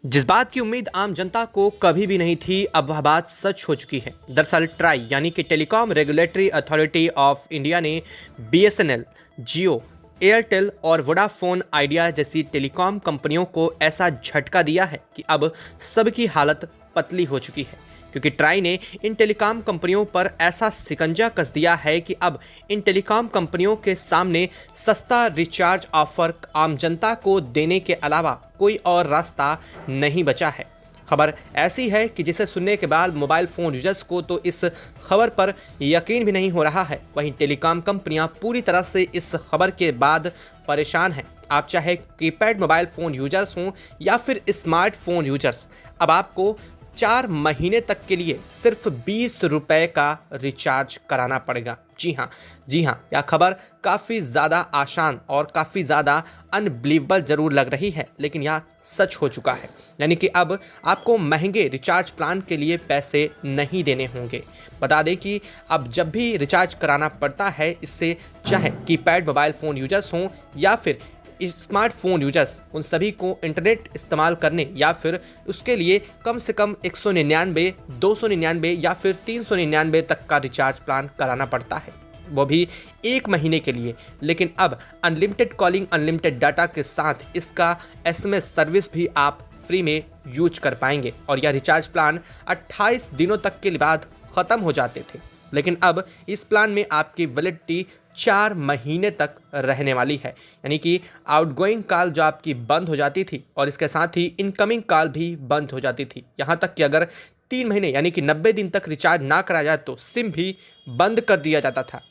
जिस बात की उम्मीद आम जनता को कभी भी नहीं थी, अब वह बात सच हो चुकी है। दरअसल ट्राई यानी कि telecom regulatory authority of India ने बीएसएनएल, जियो, एयरटेल और वोडाफोन आइडिया जैसी टेलीकॉम कंपनियों को ऐसा झटका दिया है कि अब सबकी हालत पतली हो चुकी है। क्योंकि ट्राई ने इन टेलीकॉम कंपनियों पर ऐसा शिकंजा कस दिया है कि अब इन टेलीकॉम कंपनियों के सामने सस्ता रिचार्ज ऑफर आम जनता को देने के अलावा कोई और रास्ता नहीं बचा है। खबर ऐसी है कि जिसे सुनने के बाद मोबाइल फ़ोन यूजर्स को तो इस खबर पर यकीन भी नहीं हो रहा है। वहीं टेलीकॉम कंपनियां पूरी तरह से इस खबर के बाद परेशान हैं। आप चाहे कीपैड मोबाइल फ़ोन यूजर्स हों या फिर स्मार्टफोन यूजर्स, अब आपको 4 महीने तक के लिए सिर्फ 20 रुपए का रिचार्ज कराना पड़ेगा। जी हाँ, यह खबर काफ़ी ज़्यादा आसान और काफ़ी ज़्यादा अनबिलीवेबल ज़रूर लग रही है, लेकिन यह सच हो चुका है। यानी कि अब आपको महंगे रिचार्ज प्लान के लिए पैसे नहीं देने होंगे। बता दें कि अब जब भी रिचार्ज कराना पड़ता है, इससे चाहे कीपैड मोबाइल फ़ोन यूजर्स हों या फिर स्मार्टफोन यूजर्स, उन सभी को इंटरनेट इस्तेमाल करने या फिर उसके लिए कम से कम 199, 299 या फिर 399 तक का रिचार्ज प्लान कराना पड़ता है, वो भी 1 महीने के लिए। लेकिन अब अनलिमिटेड कॉलिंग, अनलिमिटेड डाटा के साथ इसका एसएमएस सर्विस भी आप फ्री में यूज कर पाएंगे। और यह रिचार्ज प्लान 28 दिनों तक के बाद ख़त्म हो जाते थे, लेकिन अब इस प्लान में आपकी वैलिडिटी 4 महीने तक रहने वाली है। यानी कि आउटगोइंग कॉल जो आपकी बंद हो जाती थी और इसके साथ ही इनकमिंग कॉल भी बंद हो जाती थी। यहाँ तक कि अगर 3 महीने यानी कि 90 दिन तक रिचार्ज ना कराया जाए तो सिम भी बंद कर दिया जाता था।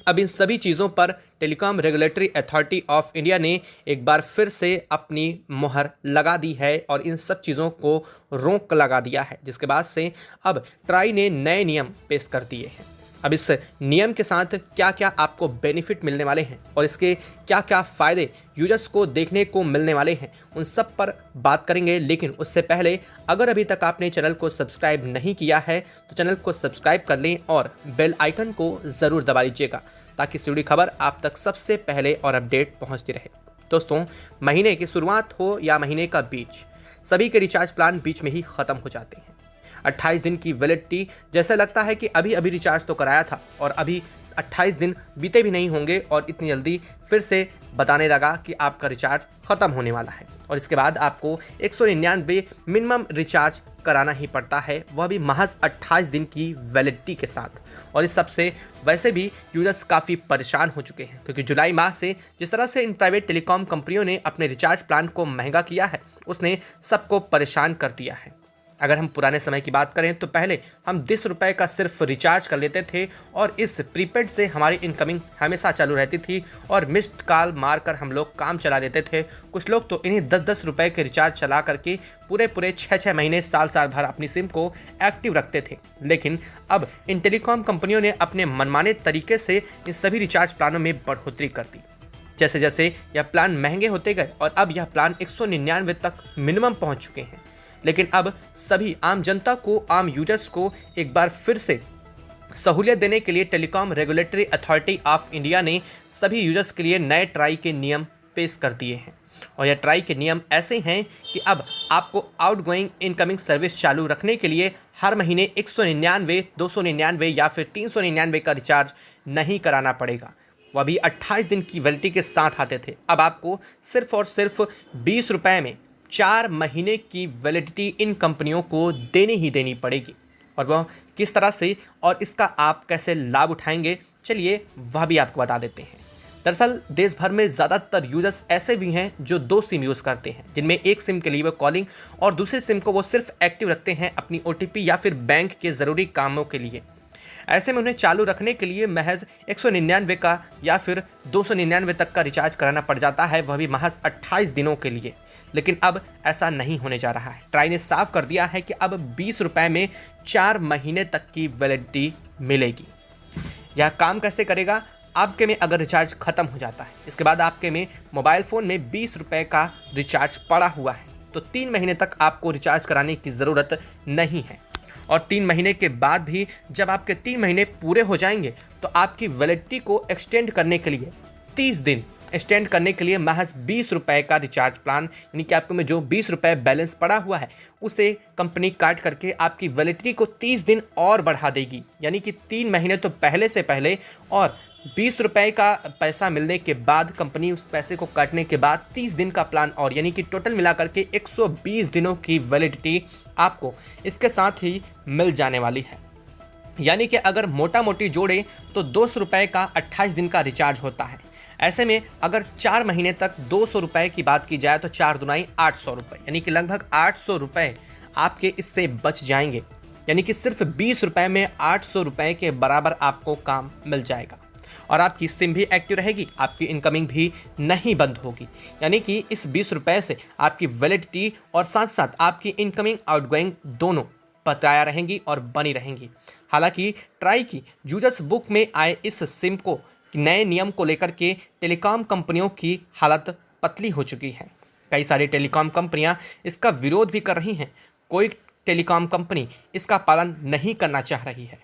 अब इन सभी चीज़ों पर telecom regulatory authority of India ने एक बार फिर से अपनी मुहर लगा दी है और इन सब चीज़ों को रोक लगा दिया है, जिसके बाद से अब ट्राई ने नए नियम पेश कर दिए हैं। अब इस नियम के साथ क्या क्या आपको बेनिफिट मिलने वाले हैं और इसके क्या क्या फ़ायदे यूजर्स को देखने को मिलने वाले हैं, उन सब पर बात करेंगे। लेकिन उससे पहले अगर अभी तक आपने चैनल को सब्सक्राइब नहीं किया है तो चैनल को सब्सक्राइब कर लें और बेल आइकन को ज़रूर दबा लीजिएगा, ताकि जुड़ी खबर आप तक सबसे पहले और अपडेट पहुँचती रहे। दोस्तों, महीने की शुरुआत हो या महीने का बीच, सभी के रिचार्ज प्लान बीच में ही ख़त्म हो जाते हैं। 28 दिन की वैलिडिटी, जैसा लगता है कि अभी अभी रिचार्ज तो कराया था और अभी 28 दिन बीते भी नहीं होंगे और इतनी जल्दी फिर से बताने लगा कि आपका रिचार्ज ख़त्म होने वाला है। और इसके बाद आपको 199 मिनिमम रिचार्ज कराना ही पड़ता है, वह भी महज 28 दिन की वैलिडिटी के साथ। और इस सब से वैसे भी यूजर्स काफ़ी परेशान हो चुके हैं, क्योंकि जुलाई माह से जिस तरह से इन प्राइवेट टेलीकॉम कंपनियों ने अपने रिचार्ज प्लान को महंगा किया है, उसने सबको परेशान कर दिया है। अगर हम पुराने समय की बात करें तो पहले हम 10 रुपये का सिर्फ रिचार्ज कर लेते थे और इस प्रीपेड से हमारी इनकमिंग हमेशा चालू रहती थी और मिस्ड कॉल मारकर हम लोग काम चला लेते थे। कुछ लोग तो इन्हीं 10-10 रुपये के रिचार्ज चला करके पूरे 6-6 महीने, साल भर अपनी सिम को एक्टिव रखते थे। लेकिन अब इन टेलीकॉम कंपनियों ने अपने मनमाने तरीके से इन सभी रिचार्ज प्लानों में बढ़ोतरी कर दी। जैसे जैसे यह प्लान महंगे होते गए और अब यह प्लान 199 तक मिनिमम पहुँच चुके हैं। लेकिन अब सभी आम जनता को, आम यूजर्स को एक बार फिर से सहूलियत देने के लिए telecom regulatory authority of India ने सभी यूजर्स के लिए नए ट्राई के नियम पेश कर दिए हैं। और यह ट्राई के नियम ऐसे हैं कि अब आपको आउटगोइंग, इनकमिंग सर्विस चालू रखने के लिए हर महीने 199, 299 या फिर 399 का रिचार्ज नहीं कराना पड़ेगा। वह भी 28 दिन की वैलिडिटी के साथ आते थे। अब आपको सिर्फ और सिर्फ 20 रुपये में 4 महीने की वैलिडिटी इन कंपनियों को देनी पड़ेगी। और वह किस तरह से और इसका आप कैसे लाभ उठाएंगे, चलिए वह भी आपको बता देते हैं। दरअसल देश भर में ज़्यादातर यूजर्स ऐसे भी हैं जो 2 सिम यूज़ करते हैं, जिनमें एक सिम के लिए वो कॉलिंग और दूसरे सिम को वो सिर्फ एक्टिव रखते हैं अपनी OTP या फिर बैंक के ज़रूरी कामों के लिए। ऐसे में उन्हें चालू रखने के लिए महज 199 का या फिर 299 तक का रिचार्ज कराना पड़ जाता है, वह भी महज 28 दिनों के लिए। लेकिन अब ऐसा नहीं होने जा रहा है। ट्राई ने साफ कर दिया है कि अब 20 रुपये में 4 महीने तक की वैलिडिटी मिलेगी। यह काम कैसे करेगा? आपके में अगर रिचार्ज ख़त्म हो जाता है, इसके बाद आपके में मोबाइल फ़ोन में 20 रुपये का रिचार्ज पड़ा हुआ है, तो 3 महीने तक आपको रिचार्ज कराने की ज़रूरत नहीं है। और 3 महीने के बाद भी जब आपके 3 महीने पूरे हो जाएंगे तो आपकी वैलिडिटी को एक्सटेंड करने के लिए 30 दिन एक्सटेंड करने के लिए महज 20 रुपये का रिचार्ज प्लान, यानी कि आपको में जो 20 रुपये बैलेंस पड़ा हुआ है उसे कंपनी काट करके आपकी वैलिडिटी को 30 दिन और बढ़ा देगी, यानी कि 3 महीने तो पहले से पहले और 20 रुपये का पैसा मिलने के बाद कंपनी उस पैसे को काटने के बाद 30 दिन का प्लान और, यानी कि टोटल मिलाकर के 120 दिनों की वैलिडिटी आपको इसके साथ ही मिल जाने वाली है। यानी कि अगर मोटा मोटी जोड़े तो 200 रुपये का 28 दिन का रिचार्ज होता है। ऐसे में अगर 4 महीने तक 200 रुपये की बात की जाए तो 4 दुनाई 800 रुपये, यानी कि लगभग 800 रुपये आपके इससे बच जाएंगे। यानी कि सिर्फ 20 रुपये में 800 रुपये के बराबर आपको काम मिल जाएगा और आपकी सिम भी एक्टिव रहेगी, आपकी इनकमिंग भी नहीं बंद होगी। यानी कि इस 20 रुपये से आपकी वैलिडिटी और साथ साथ आपकी इनकमिंग आउटगोइंग दोनों बकाया रहेंगी और बनी रहेंगी। हालांकि ट्राई की यूजर्स बुक में आए इस सिम को नए नियम को लेकर के टेलीकॉम कंपनियों की हालत पतली हो चुकी है। कई सारी टेलीकॉम कंपनियां इसका विरोध भी कर रही हैं। कोई टेलीकॉम कंपनी इसका पालन नहीं करना चाह रही है,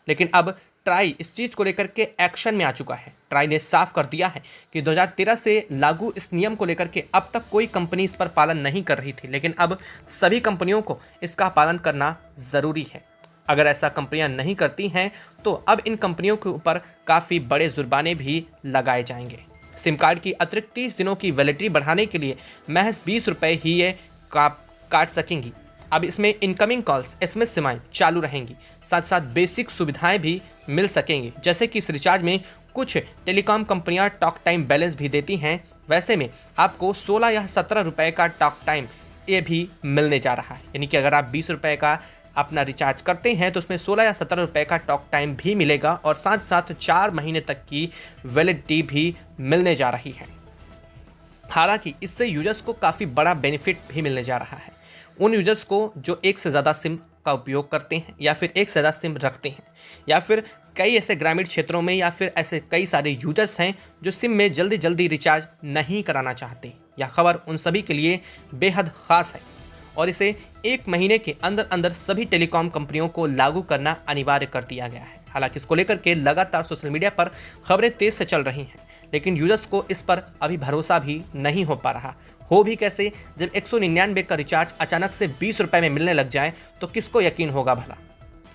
लेकिन अब ट्राई इस चीज़ को लेकर के एक्शन में आ चुका है। ट्राई ने साफ कर दिया है कि 2013 से लागू इस नियम को लेकर के अब तक कोई कंपनी इस पर पालन नहीं कर रही थी, लेकिन अब सभी कंपनियों को इसका पालन करना ज़रूरी है। अगर ऐसा कंपनियां नहीं करती हैं तो अब इन कंपनियों के ऊपर काफ़ी बड़े जुर्माने भी लगाए जाएंगे। सिम कार्ड की अतिरिक्त 30 दिनों की वैलिडिटी बढ़ाने के लिए महज 20 रुपये ही ये काट सकेंगी। अब इसमें इनकमिंग कॉल्स, SMS सेवाएं चालू रहेंगी, साथ साथ बेसिक सुविधाएं भी मिल सकेंगी। जैसे कि इस रिचार्ज में कुछ टेलीकॉम कंपनियां टॉक टाइम बैलेंस भी देती हैं, वैसे में आपको 16 या 17 रुपये का टॉक टाइम ये भी मिलने जा रहा है। यानी कि अगर आप 20 रुपये का अपना रिचार्ज करते हैं तो उसमें 16 या 17 रुपये का टॉक टाइम भी मिलेगा और साथ साथ 4 महीने तक की वैलिडिटी भी मिलने जा रही है। हालांकि इससे यूजर्स को काफ़ी बड़ा बेनिफिट भी मिलने जा रहा है। उन यूजर्स को जो एक से ज़्यादा सिम का उपयोग करते हैं या फिर एक से ज़्यादा सिम रखते हैं या फिर कई ऐसे ग्रामीण क्षेत्रों में या फिर ऐसे कई सारे यूजर्स हैं जो सिम में जल्दी जल्दी रिचार्ज नहीं कराना चाहते, यह खबर उन सभी के लिए बेहद ख़ास है और इसे 1 महीने के अंदर अंदर सभी टेलीकॉम कंपनियों को लागू करना अनिवार्य कर दिया गया है। हालांकि इसको लेकर के लगातार सोशल मीडिया पर खबरें तेज से चल रही हैं, लेकिन यूजर्स को इस पर अभी भरोसा भी नहीं हो पा रहा। हो भी कैसे जब 199 का रिचार्ज अचानक से 20 रुपये में मिलने लग जाए तो किसको यकीन होगा भला।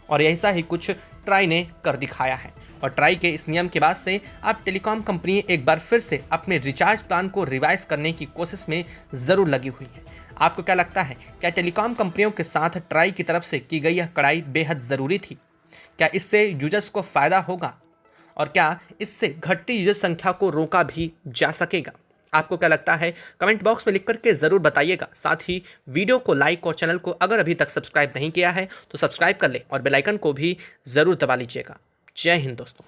और ऐसा ही कुछ ट्राई ने कर दिखाया है और ट्राई के इस नियम के बाद से अब टेलीकॉम कंपनी एक बार फिर से अपने रिचार्ज प्लान को रिवाइज करने की कोशिश में ज़रूर लगी हुई है। आपको क्या लगता है, क्या टेलीकॉम कंपनियों के साथ ट्राई की तरफ से की गई यह कड़ाई बेहद ज़रूरी थी? क्या इससे यूजर्स को फ़ायदा होगा और क्या इससे घटती यूजर संख्या को रोका भी जा सकेगा? आपको क्या लगता है, कमेंट बॉक्स में लिख करके ज़रूर बताइएगा। साथ ही वीडियो को लाइक और चैनल को अगर अभी तक सब्सक्राइब नहीं किया है तो सब्सक्राइब कर ले और बेल आइकन को भी ज़रूर दबा लीजिएगा। जय हिंद दोस्तों।